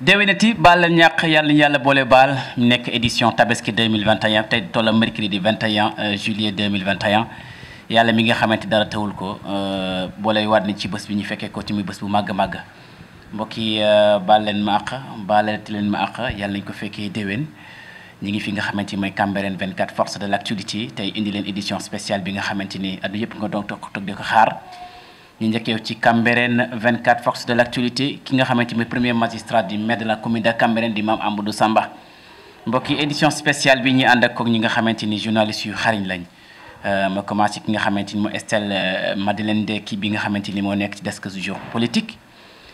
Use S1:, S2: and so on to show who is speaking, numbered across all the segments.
S1: déwénati baal leen ñàq yàlla boole baal nekk édition tabaski 2021 tey tollu mercredi 21 juillet 2021 yàlla mi nga xamante dara tawul ko boole waat ni ci bés bi ñu fekkee ko ci muy bés bu màgg màgg mbokk yi baal leen ma àq baalati leen ma àq yàlla nañu ko fekkee déwén ñi ngi fi nga xamante ni mooy Cambérène 24 force de l'actualité tey indi leen édition spéciale bi nga xamante ni addu yëpp nga doon toog di ko xaar ñu njëkkee ci Cambérène 24 force de l'actualité ki nga xamante ni premier magistrat du maire de la commune de Cambérène di Mame Amadou Samba mbokk yi édition spéciale bi ñu ànd ak ñi nga xamante ni journaliste yu xariñ lañ ma commencé ki nga xamante ni moo Estelle Madeleine de kii bi nga xamante ni moo nekk ci desk du jour politique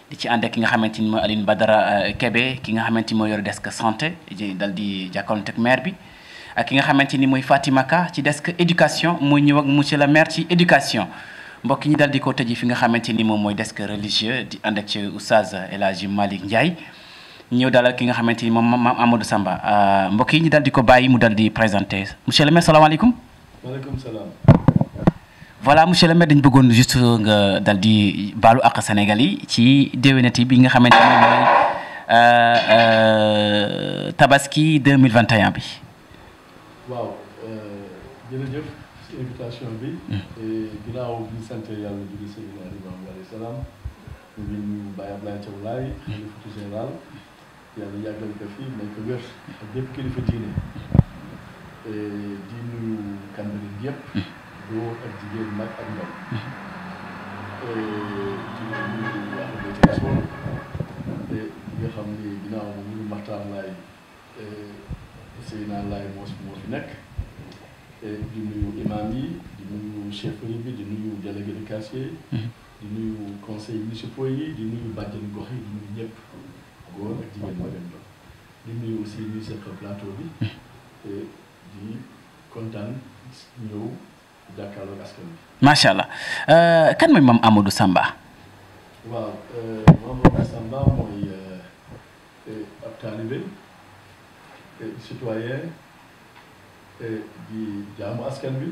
S1: di ci ànd ak ki nga xamante ni mooy Aline Badara Kébé ki nga xamante ni moo yor desk santé dal di jàkkaarloo ak maire bi ak ki nga xamante ni mooy Fatima Ka ci desk éducation muy ñëw ak monsieur le maire ci éducation mbokk ñi dal di ko tëji fi nga xamante ni moom mooy desk religieux di ànd ak ci oustaz El Hadji Malick Ndiaye ñëw dalal ki nga xamante ni moom Mame Amadou Samba mbokk yi ñu dal di ko bàyyi mu dal di présenté monsieur le maire salaamaaleykum.
S2: maaleykum salaam.
S1: voilà monsieur le maire dañu bëggoon juste nga dal di baalu àq Sénégal yi ci déwénati bi nga xamante ni mooy tabaski 2021 bi.
S2: waaw jërëjëf si invitation bi. ginnaaw bi ñu sant yàlla jóge Seydina Limaamu alayhi salaam ñu ngi nuyu Baye Ablaye Thiaw Laye xalifa général yàlla yàggal ko fi may ko wér ak bépp kilifa diine di nuyu Cambérène yëpp. góor ak jigéen mag ak ndaw di nuyu waa Rasul te nga xam ni ginnaaw moom ñu Maxtaar Laay Seydina Laay moo fi nekk di nuyu imam yi di nuyu chefferie bi di nuyu délégué de quartier di nuyu conseil municipaux yi di nuyu bàjjen gox yi di nuyu ñëpp góor ak jigéen mag ak ndaw di nuyu aussi ñuy seq plateau bi di kontaan ñëw jàkkaarloog askan bi.
S1: macha allah kan mooy Mame Amadou Samba.
S2: waaw Mame Amadou Samba mooy ab taalibe citoyen di jaamu askan bi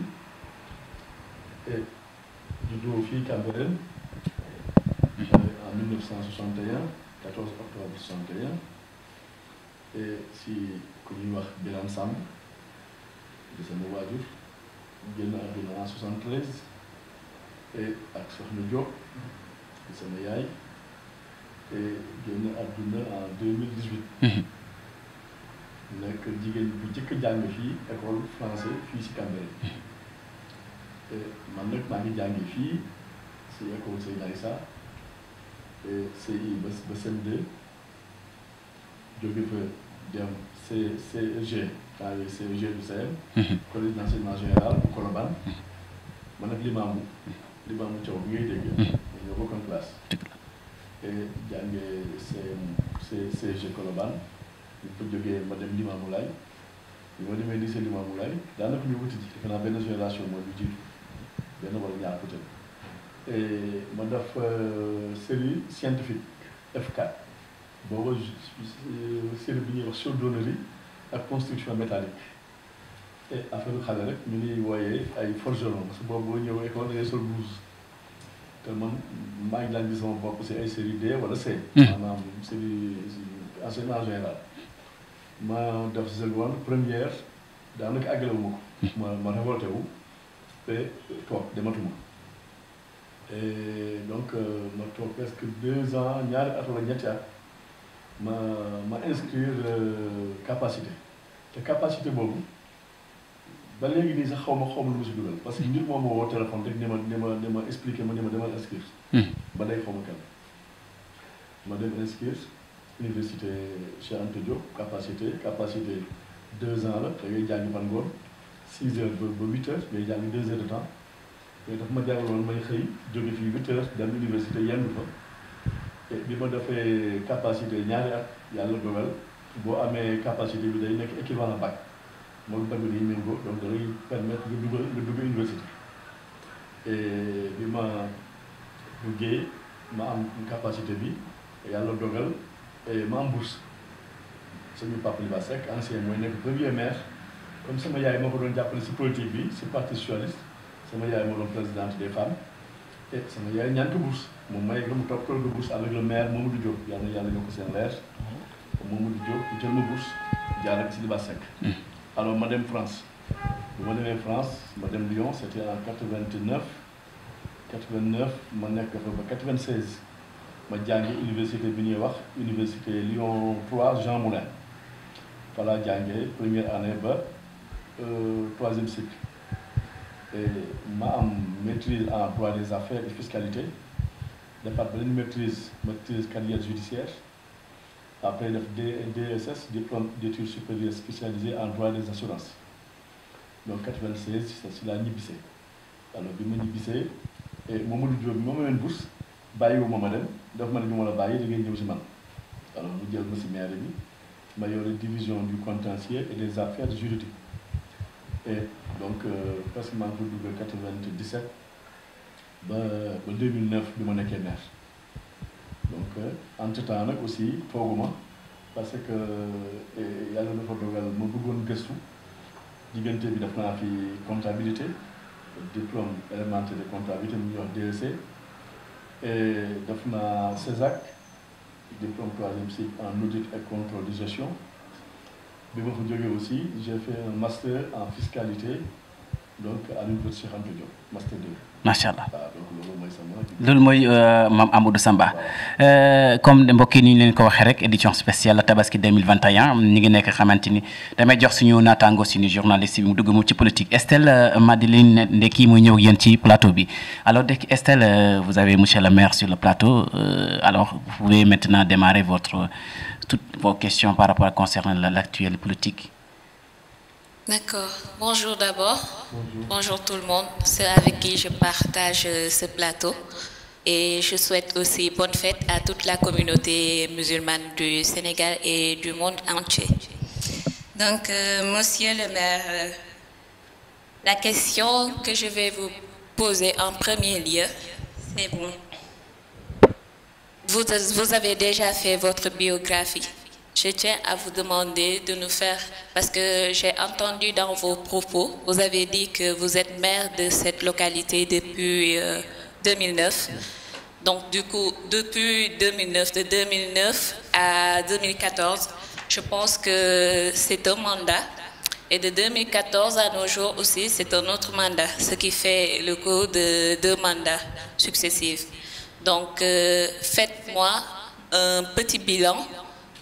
S2: juddoo fii Cambérène en 1961 14 octobre 61 si ku ñuy wax Birane Samb di sama waajur. génn àdduna en 73 ak Soxna Diop di sama yaay génn àdduna en 2018 nekk jigéen bu njëkk jàng fii école français fii si Cambérène man nag maa ngi jàngi fii si école Seydina Issa CI ba CM2 jóge fa dem CEG CEG du CM collège d'enseignement général bu Colobane man ak Limamou Thiaw bi ngay dégg ñoo bokkoon classe jàngee CEG Colobane ñu fa jógee ma dem Limamou Laye bi ma demee lycée Limamou Laye daanaka ñu wuti ji defe naa benn génération mooy lu jiitu benn wala ñaar peut-être ma def série scientifique F4 booba série bi ñuy wax chaudronnerie ak construction métallique et affaire xale rek ñu ngi wooyee ay forgeron parce que boobu boo ñëwee école da ngay sol blouse te man maa ngi daan gis sama bopp si ay série D wala C. maanaam série enseignement général ma def seconde première daanaka àggalewuma ko. ma révolté wu te toog dematuma et donc ma toog presque 2 ans ñaari at wala ñetti at ma inscrire capacité te capacité boobu ba léegi nii sax xaw ma lu ma si dugal parce que nit moom moo woo téléphone rek ni ma expliqué ma demal inscrire. ba léegi xaw ma kan ma dem inscrire université Cheikh Anta Diop capacité 2 ans la da ngay jàngi ban ngoon 6 heures ba 8 heures ngay jàngi 2 heures de temps mais dafa ma jàngaloon may xëy jóge fii 8 heures dem université yenn fa. bi ma defee capacité ñaari at yàlla dogal boo amee capacité bi day nekk équivalent bac moom bac bi day méngoo donc da lay permettre nga dugg université bi ma duggee ma am capacité bi yàlla dogal ma am bourse suñu Papa Liba Seck ancien mooy nekk premier maire comme sama yaay moo ko doon jàppale si politique bi si parti socialiste sama yaay moo doon présidente des femmes et sama yaay ñaan ko bourse moom may la mu toppal ko bourse avec le maire Mamadou Diop yàlla na yàlla ñoo ko seen leer Mamadou Diop mu jël ma bourse jaarale ci Liba Seck. Alors ma dem France bu ma demee France ma dem Lyon c'était en 89 ma nekk fa ba 96 ma jàngi université bi ñuy wax université Lyon 3 Jean Moulin fa laa jàngee première année ba troisième cycle et ma am maîtrise en droit des affaires et fiscalité defaat beneen maîtrise carrière judiciaire après def DSS diplôme d'études supérieures spécialisées en droit des assurances donc 96 si laa ñibbisee alors bi ma ñibbisee et Mamadou Diop bi ma leen bourse bàyyiwuma ma dem daf ma ne du ma la bàyyi da ngay ñëw si man alors mu jël ma si maire bi ma yore division du contentieux et des affaires juridiques et donc presque maa ngi ko dugg 97 ba 2009 bi ma nekkee maire donc entre temps nag aussi tooguma parce que yàlla dafa dogal ma bëggoon gëstu diggante bi def naa fi comptabilité diplôme élémentaire de comptabilité mu ñuy wax DEC et def naa CESAC diplôme troisième cycle en audit et contrôle de gestion bi ma fa jógee aussi j'ai fait un master en fiscalité donc à l'université Cheikh Anta Diop master 2.
S1: macha allah
S2: donc loolu mooy sama.
S1: loolu mooy Mame Amadou Samba comme mbokk yi ni ñu leen ko waxee rek édition spéciale Tabaski 2021 ñi ngi nekk xamante ni damay jox suñu naataango suñu journaliste bi mu dugg mu ci politique Estelle Madeline Ndeki muy ñëw yéen ci plateau bi alors dès que Estelle vous avez monsieur le maire sur le plateau alors vous pouvez maintenant démarrer toutes vos questions par rapport concernant l'actuelle politique.
S3: D'accord. Bonjour d'abord. Bonjour tout le monde. C'est avec qui je partage ce plateau. Et je souhaite aussi bonne fête à toute la communauté musulmane du Sénégal et du monde entier. Donc, monsieur le maire, la question que je vais vous poser en premier lieu, c'est bon. Vous avez déjà fait votre biographie. Je tiens à vous demander de nous faire, parce que j'ai entendu dans vos propos, vous avez dit que vous êtes maire de cette localité depuis 2009. Donc du coup, depuis 2009, de 2009 à 2014, je pense que c'est un mandat. Et de 2014 à nos jours aussi, c'est un autre mandat, ce qui fait le coup de 2 mandats successifs. Donc faites-moi un petit bilan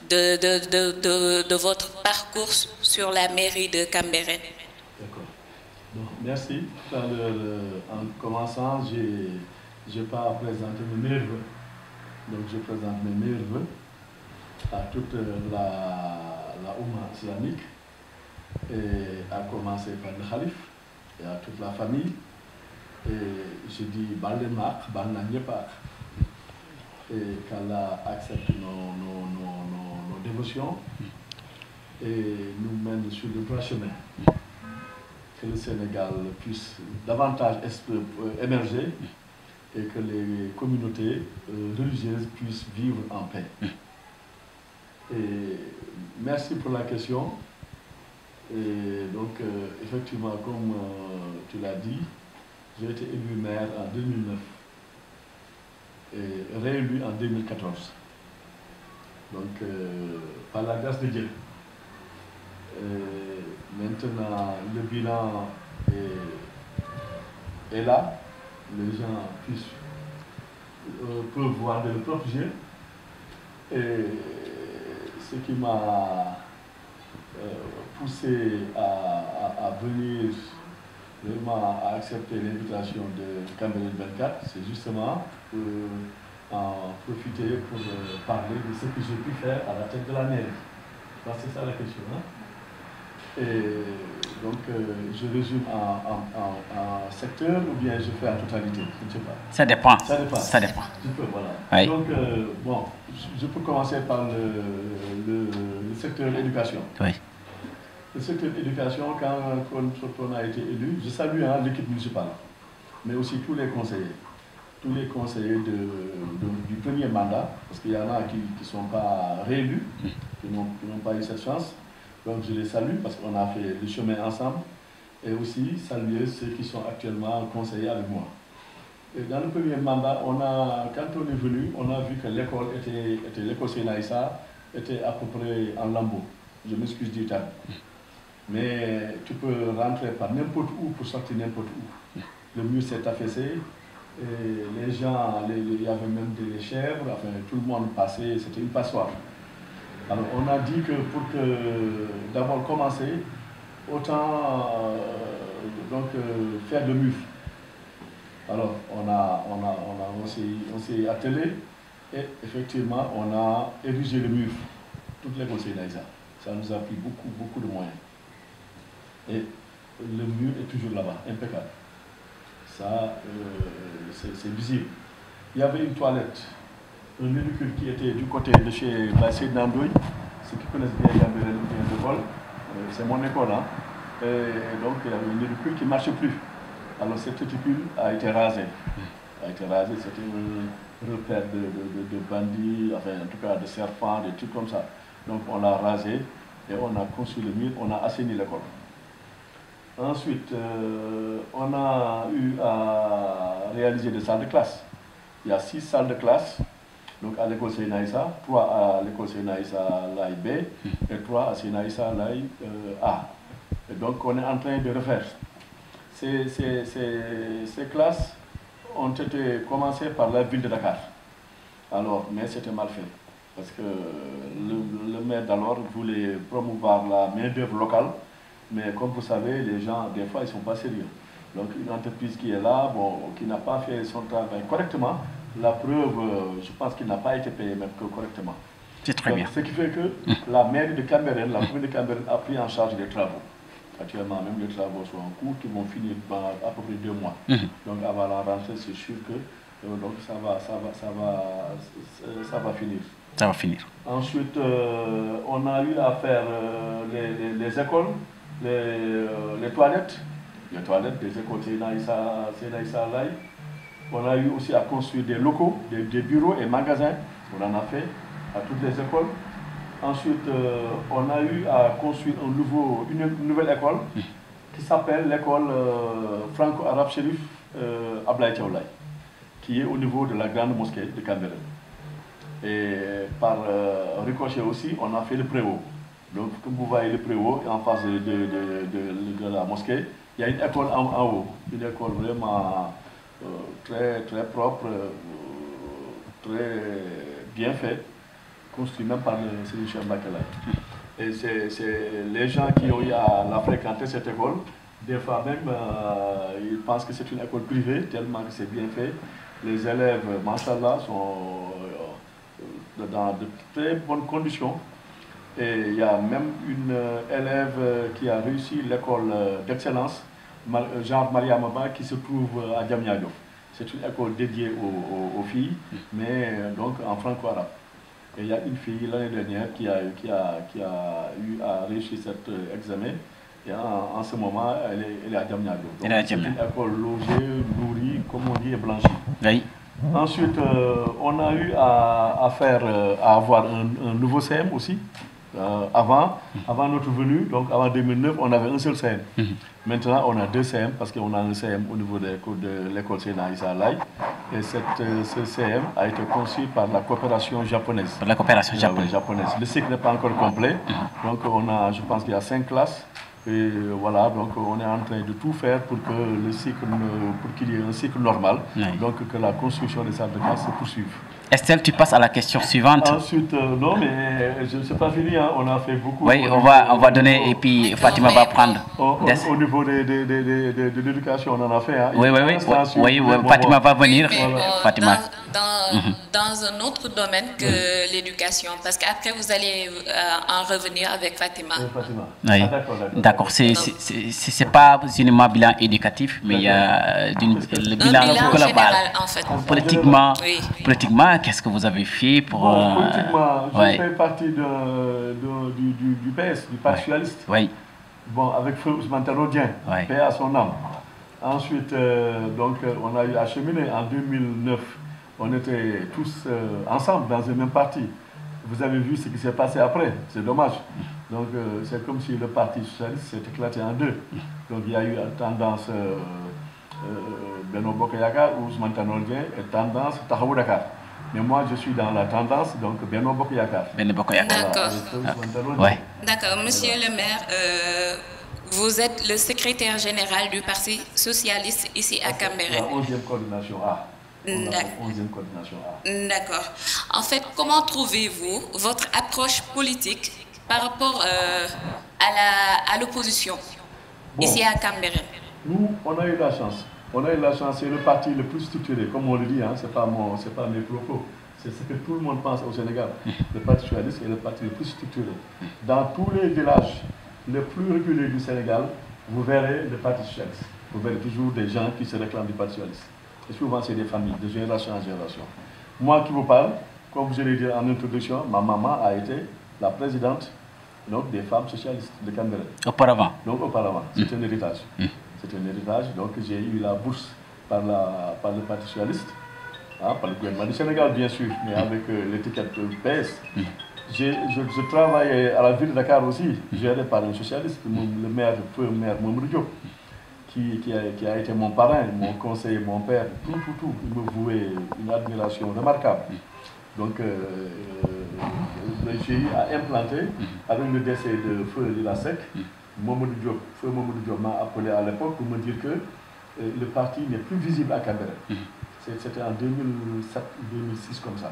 S3: de votre parcours sur la mairie de Cambérène.
S2: D'accord. Bon, merci. Tout à l'heure, en commençant, je n'ai pas présenté mes meilleurs vœux. Donc, je présente mes meilleurs vœux à toute la Oumma islamique, et à commencer par le Khalif et à toute la famille. Et je dis Baldemak, Balnagnepak, et qu'Allah accepte nos dévotions et nous mène sur le droit chemin. Que le Sénégal puisse davantage émerger et que les communautés religieuses puissent vivre en paix. Et merci pour la question. Et donc, effectivement, comme tu l'as dit, j'ai été élu maire en 2009 et réélu en 2014. Donc, par la grâce de Dieu. Maintenant, le bilan est là. Les gens peuvent voir de leurs propres yeux. Et ce qui m'a poussé à venir vraiment à accepter l'invitation de Cambérène 24, c'est justement en profiter pour parler de ce que j'ai pu faire à la tête de la mairie. C'est ça la question. Hein? Et donc, je résume en secteur ou bien je fais en totalité, je ne sais pas.
S1: Ça dépend.
S2: Ça dépend.
S1: Ça dépend.
S2: Je peux, voilà.
S1: Oui.
S2: Donc, bon, je peux commencer par le secteur éducation.
S1: Oui.
S2: Le secteur éducation, quand on a été élu, je salue l'équipe municipale, mais aussi tous les conseillers. Tous les conseillers du premier mandat, parce qu'il y en a qui ne sont pas réélus, qui n'ont pas eu cette chance. Donc je les salue parce qu'on a fait le chemin ensemble. Et aussi saluer ceux qui sont actuellement conseillers avec moi. Et dans le premier mandat, quand on est venu, on a vu que l'école l'école Seyna Issa était à peu près en lambeaux. Je m'excuse du terme. Mais tu peux rentrer par n'importe où pour sortir n'importe où. Le mur s'est affaissé. Et les gens, il y avait même des chèvres, enfin tout le monde passait, c'était une passoire. Alors on a dit que pour d'abord commencer, autant faire le mur. Alors on s'est attelé et effectivement on a érigé le mur, toute l'école Seyna Issa. Ça nous a pris beaucoup de moyens. Et le mur est toujours là-bas, impeccable. Ça, c'est visible. Il y avait une toilette, un éducule qui était du côté de chez Bassé Nandoui. Ceux qui connaissent bien Gambérène l'école, c'est mon école. Hein. Et donc, il y avait un éducule qui ne marchait plus. Alors, cet éducule a été rasé. C'était un repère de bandits, enfin, en tout cas de serpents, des trucs comme ça. Donc, on l'a rasé et on a construit le mur, on a assaini l'école. Ensuite, on a eu à réaliser des salles de classe. Il y a 6 salles de classe, donc à l'école Seyna Issa, 3 à l'école Seyna Issa Laye B et 3 à Seyna Issa Laye A. Et donc on est en train de refaire. Ces classes ont été commencées par la ville de Dakar. Alors, mais c'était mal fait, parce que le maire d'alors voulait promouvoir la main-d'œuvre locale. Mais comme vous savez, les gens, des fois, ils ne sont pas sérieux. Donc, une entreprise qui est là, qui n'a pas fait son travail correctement, la preuve, je pense qu'il n'a pas été payé même que correctement.
S1: C'est très bien.
S2: Ce qui fait que la mairie de Cambérène, la commune de Cambérène a pris en charge les travaux. Actuellement, même les travaux sont en cours, qui vont finir dans à peu près 2 mois. Donc, avant la rentrée, c'est sûr que donc ça va finir.
S1: Ça va finir.
S2: Ensuite, on a eu à faire les écoles, les toilettes des écoles Seyna Issa Laye. On a eu aussi à construire des locaux, des bureaux et magasins. On en a fait à toutes les écoles. Ensuite, on a eu à construire une nouvelle école qui s'appelle l'école franco-arabe Chérif Ablaye Thiaw Laye, qui est au niveau de la grande mosquée de Cambérène. Et par ricochet aussi, on a fait le préau. Donc, comme vous voyez le préau, en face de la mosquée, il y a une école en haut, une école vraiment très propre, très bien faite, construite même par le Serigne Cheikh Mbacké Laye. Et c'est les gens qui ont eu à la fréquenter cette école, des fois même, ils pensent que c'est une école privée, tellement que c'est bien fait. Les élèves, machallah, sont dans de très bonnes conditions. Et il y a même une élève qui a réussi l'école d'excellence, Jean Maria Maba, qui se trouve à Diamniadio. C'est une école dédiée aux filles, mais donc en franco-arabe. Et il y a une fille l'année dernière qui a eu à réussir cet examen. Et en ce moment, elle est à Diamniadio. C'est une école logée, nourrie, comme on dit, et blanchie.
S1: Oui.
S2: Ensuite, on a eu à avoir un nouveau CM aussi. Avant notre venue, donc avant 2009, on avait un seul CM. Maintenant, on a 2 CM parce qu'on a un CM au niveau de l'école Seyna Issa Laye. Et ce CM a été conçu par la coopération japonaise.
S1: Par la coopération japonaise.
S2: Le cycle n'est pas encore complet. Donc, je pense qu'il y a 5 classes. Et voilà, donc on est en train de tout faire pour que pour qu'il y ait un cycle normal, donc que la construction des salles de classe se poursuive.
S1: Estelle, tu passes à la question suivante.
S2: Ensuite, non, mais je ne sais pas fini, hein, on a fait beaucoup.
S1: Oui, on va donner, et puis Fatima va prendre.
S2: Au niveau de l'éducation, on en a fait. Hein.
S1: Oui, Fatima va venir. Fatima.
S3: Dans un autre domaine que l'éducation, parce qu'après vous allez en revenir avec Fatima.
S1: Oui. D'accord, c'est pas uniquement bilan éducatif, mais il y a le bilan global.
S3: Général, en fait.
S1: Politiquement, qu'est-ce que vous avez fait pour...
S2: Politiquement, je fais partie du PS, du Parti Socialiste.
S1: Oui.
S2: Bon, avec Feu Ousmane Tanodien, paix à son âme. Ensuite, donc, on a eu à cheminer en 2009. On était tous ensemble dans un même parti. Vous avez vu ce qui s'est passé après, c'est dommage. Donc c'est comme si le Parti socialiste s'est éclaté en 2. Donc il y a eu une tendance Benno Bokk Yaakaar ou Ousmane Tanor Dieng est tendance Taxawu Dakar. Mais moi, je suis dans la tendance, donc Benno Bokk Yaakaar.
S1: Benno Bokk Yaakaar.
S3: D'accord.
S1: Ouais.
S3: D'accord. Monsieur le maire, vous êtes le secrétaire général du Parti socialiste ici à Cambérène.
S2: La 11e coordination A.
S3: D'accord. En fait, comment trouvez-vous votre approche politique par rapport à l'opposition ici à Cambérène?
S2: Nous, on a eu la chance. On a eu la chance, c'est le parti le plus structuré, comme on le dit, hein, c'est pas mes propos. C'est ce que tout le monde pense au Sénégal. Le Parti socialiste est le parti le plus structuré. Dans tous les villages les plus reculés du Sénégal, vous verrez le Parti socialiste. Vous verrez toujours des gens qui se réclament du Parti socialiste. Et souvent, c'est des familles, de génération en génération. Moi qui vous parle, comme je l'ai dit en introduction, ma maman a été la présidente donc, des femmes socialistes de Cambérène.
S1: Auparavant.
S2: Donc auparavant, c'est un héritage. C'est un héritage, donc j'ai eu la bourse par le Parti socialiste, hein, par le gouvernement du Sénégal bien sûr, mais avec l'étiquette PS. Je travaillais à la ville de Dakar aussi, géré par un socialiste, le maire, le maire Mamadou Diop, qui a été mon parrain, mon conseiller, mon père, tout. Il me vouait une admiration remarquable. Donc j'ai eu à implanter, avec le décès de Feu Lila Sek, Feu Mamadou Diop m'a appelé à l'époque pour me dire que le parti n'est plus visible à Cambérène. C'était en 2007-2006 comme ça.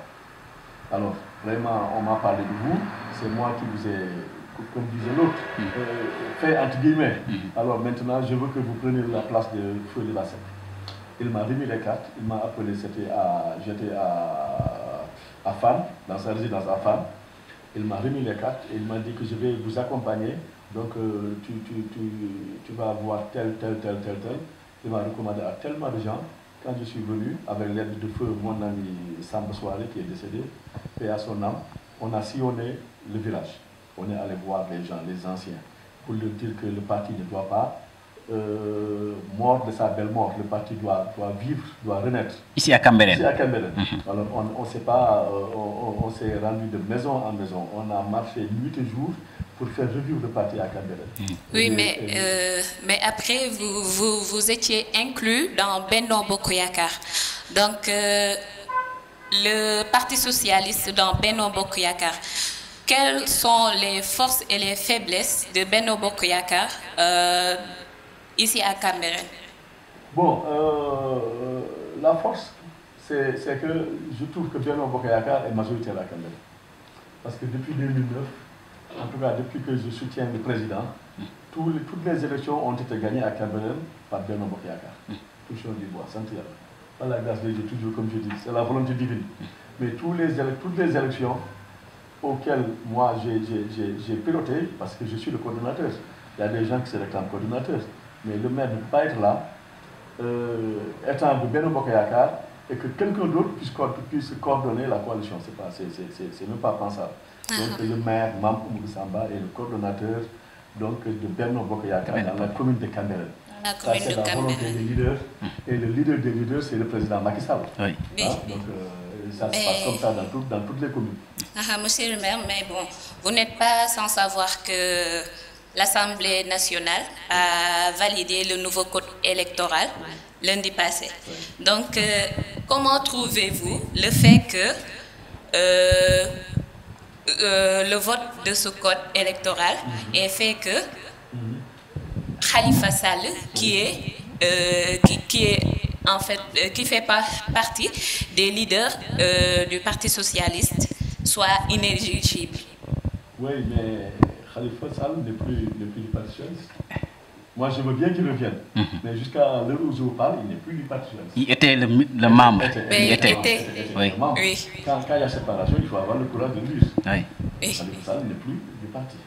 S2: Alors, vraiment, on m'a parlé de vous, c'est moi qui vous ai, comme disait l'autre, fait entre guillemets. Alors maintenant, je veux que vous preniez la place de Feu Lila Sek. Il m'a remis les cartes, il m'a appelé, j'étais à Fan, dans sa résidence à Fan. Il m'a remis les cartes et il m'a dit que je vais vous accompagner. Donc tu vas voir tel. Il m'a recommandé à tellement de gens. Quand je suis venu, avec l'aide de feu mon ami Samba Soare qui est décédé, et à son âme, on a sillonné le village. On est allé voir les gens, les anciens, pour leur dire que le parti ne doit pas mort de sa belle mort. Le parti doit vivre, doit renaître.
S1: Ici à Cambérène.
S2: Ici à Cambérène. Alors on s'est rendu de maison en maison. On a marché nuit et jour pour faire revivre le parti à Cambérène.
S3: Oui, mais après, vous étiez inclus dans Benno Bokk Yaakaar. Donc, le Parti socialiste dans Benno Bokk Yaakaar, quelles sont les forces et les faiblesses de Benno Bokk Yaakaar ici à Cambérène?
S2: Bon, la force, c'est que je trouve que Benno Bokk Yaakaar est majoritaire à Cambérène. Parce que depuis 2009, en tout cas depuis que je soutiens le président, toutes les élections ont été gagnées à Cambérène par Benno Bokk Yaakaar. Touchons du bois, santé. Par la grâce de Dieu, toujours comme je dis, c'est la volonté divine. Mais toutes les élections auxquelles moi j'ai piloté, parce que je suis le coordonnateur, il y a des gens qui se réclament coordonnateurs, mais le maire ne peut pas être là, étant de Benno Bokk Yaakaar, et que quelqu'un d'autre puisse coordonner la coalition. C'est même pas pensable. Donc le maire, Mam Oumou Samba, est le coordonnateur donc, de Benno Bokk Yaakaar dans la commune de Cambérène. Ça, c'est la volonté des leaders. Et le leader des leaders, c'est le président Macky Sall.
S1: Oui.
S2: Hein? Donc ça se passe comme ça dans toutes les communes.
S3: Monsieur le maire, mais bon, vous n'êtes pas sans savoir que l'Assemblée nationale a validé le nouveau code électoral lundi passé. Donc, comment trouvez-vous le fait que le vote de ce code électoral ait fait que Khalifa Sall, qui fait partie des leaders du Parti socialiste, soit inéligible?
S2: Oui, mais Khalifa Sall n'est plus du Parti socialiste. Moi, je veux bien qu'il revienne, mais jusqu'à l'heure où je vous parle, il n'est plus du Parti socialiste.
S1: Il était le membre.
S3: Il était.
S1: Oui.
S3: Oui.
S2: Quand il y a séparation, il faut avoir le courage de le dire.
S1: Oui.
S2: Khalifa Sall n'est plus du parti.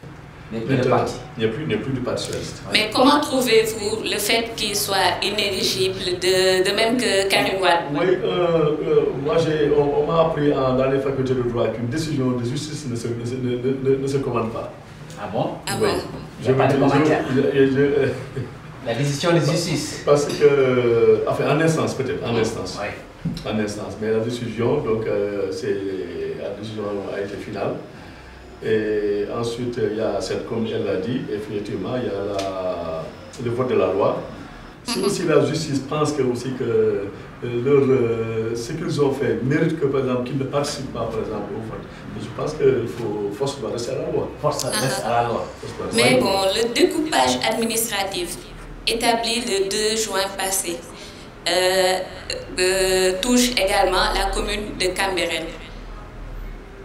S4: Il n'est plus du Parti socialiste.
S3: Mais comment trouvez-vous le fait qu'il soit inéligible, de même que Karim Wade?
S2: Oui, moi on m'a appris dans les facultés de droit qu'une décision de justice ne se commande pas.
S4: Ah bon?
S3: Ah
S2: Oui.
S3: bon?
S4: La décision de justice.
S2: Parce que, enfin, en instance peut-être, en instance.
S4: Oui.
S2: En instance, mais la décision, donc, la décision a été finale. Et ensuite, il y a comme elle l'a dit, effectivement, il y a le vote de la loi. Si aussi la justice pense que, aussi que ce qu'ils ont fait mérite que, par exemple, qu'ils ne participent pas, par exemple, au vote. Je pense que force doit rester à la loi.
S4: Force reste à la loi.
S3: Mais bon, le découpage administratif établi le 2 juin passé touche également la commune de Cambérène.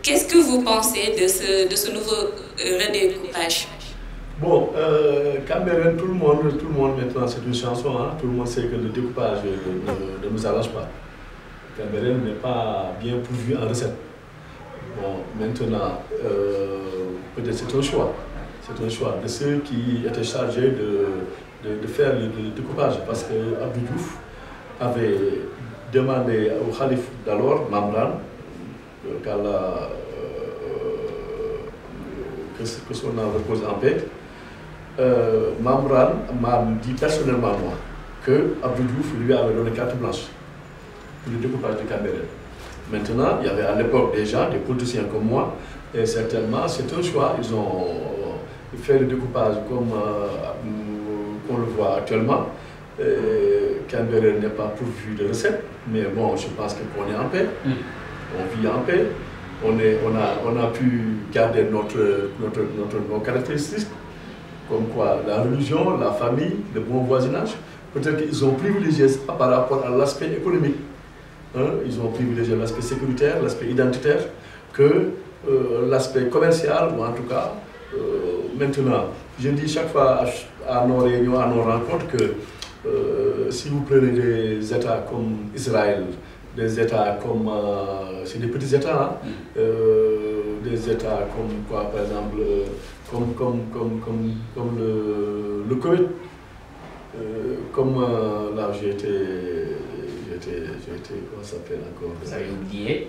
S3: Qu'est-ce que vous pensez de ce nouveau redécoupage?
S2: Bon, Cambérène, tout le monde maintenant, c'est une chanson, hein? Tout le monde sait que le découpage ne nous arrange pas. Cambérène n'est pas bien pourvu en recettes. Bon, maintenant, peut-être c'est un choix. C'est un choix de ceux qui étaient chargés de faire le découpage, parce que Abdou Diouf avait demandé au Khalif d'alors, Mamran, que son âme repose en paix. Mamran m'a dit personnellement, moi, que Abdou Diouf lui avait donné carte blanche pour le découpage de Cambérène. Maintenant, il y avait à l'époque des gens, des politiciens comme moi, et certainement c'est un choix. Ils ont fait le découpage comme on le voit actuellement. Cambérène n'est pas pourvu de recettes, mais bon, je pense qu'on est en paix. On vit en paix. On a pu garder nos caractéristiques, comme quoi la religion, la famille, le bon voisinage. Peut-être qu'ils ont privilégié ça par rapport à l'aspect économique. Hein? Ils ont privilégié l'aspect sécuritaire, l'aspect identitaire, que l'aspect commercial, ou en tout cas, maintenant, je dis chaque fois à nos réunions, à nos rencontres, que si vous prenez des États comme Israël, des États comme, c'est des petits États, hein? Des États comme quoi, par exemple, comme le Koweït, comme là j'ai été, comment ça s'appelle encore?
S1: Vous avez oublié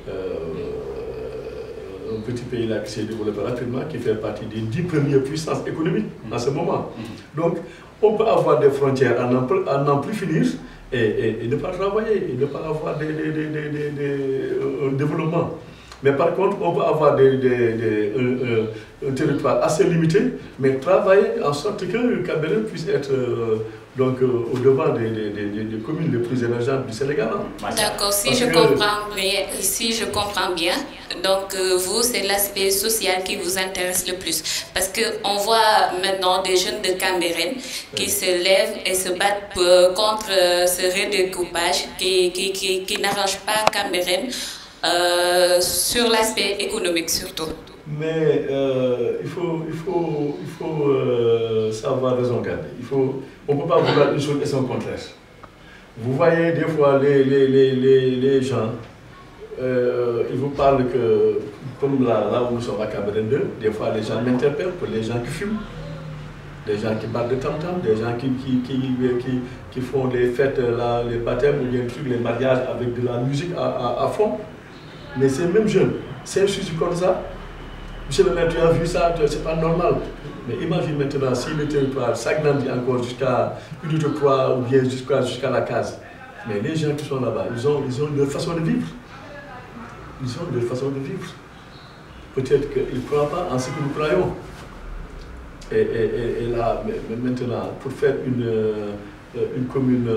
S2: Un petit pays là qui s'est développé rapidement, qui fait partie des 10 premières puissances économiques en ce moment. Donc, on peut avoir des frontières à n'en plus finir et ne pas travailler, et ne pas avoir un développement. Mais par contre, on peut avoir un territoire assez limité, mais travailler en sorte que Cambérène puisse être donc, au-devant des communes les plus émergentes du Sénégal.
S3: D'accord, si je comprends bien, donc vous, c'est l'aspect social qui vous intéresse le plus. Parce qu'on voit maintenant des jeunes de Cambérène qui se lèvent et se battent contre ce redécoupage qui n'arrange pas Cambérène. Sur l'aspect économique surtout.
S2: Mais il faut savoir raison garder. On ne peut pas vouloir une chose et son contraire. Vous voyez des fois les gens, ils vous parlent que, comme là où nous sommes à Cambérène 2, des fois les gens m'interpellent pour les gens qui fument, des gens qui battent de tam-tam, des gens qui font les fêtes, les baptêmes ou bien les mariages avec de la musique à fond. Mais ces mêmes jeunes, c'est un sujet comme ça. Monsieur le maire, tu as vu ça, c'est pas normal. Mais imagine maintenant si le territoire s'agrandit encore jusqu'à une de 3 ou bien jusqu'à la case. Mais les gens qui sont là-bas, ils ont leur façon de vivre. Ils ont leur façon de vivre. Peut-être qu'ils ne croient pas en ce que nous croyons. Et là, maintenant, pour faire une commune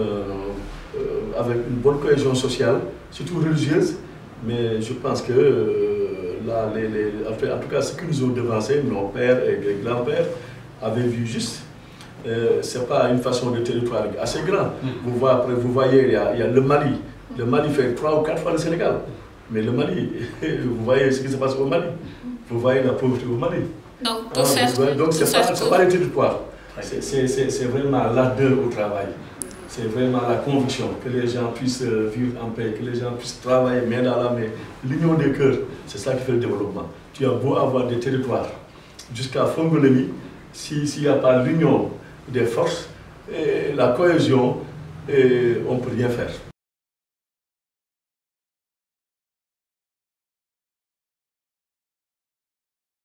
S2: avec une bonne cohésion sociale, surtout religieuse, mais je pense que là, en tout cas, ce que nous ont devancé, nos pères et grands-pères avaient vu juste. Ce n'est pas une façon de territoire assez grand. Vous voyez, il y a le Mali. Le Mali fait 3 ou 4 fois le Sénégal. Mais le Mali, vous voyez ce qui se passe au Mali. Vous voyez la pauvreté au Mali. Donc ce n'est pas le territoire. C'est vraiment l'ardeur au travail. C'est vraiment la conviction que les gens puissent vivre en paix, que les gens puissent travailler main dans la main. L'union des cœurs, c'est ça qui fait le développement. Tu as beau avoir des territoires jusqu'à Fongolemi, s'il n'y a pas l'union des forces, et la cohésion, on ne peut rien faire.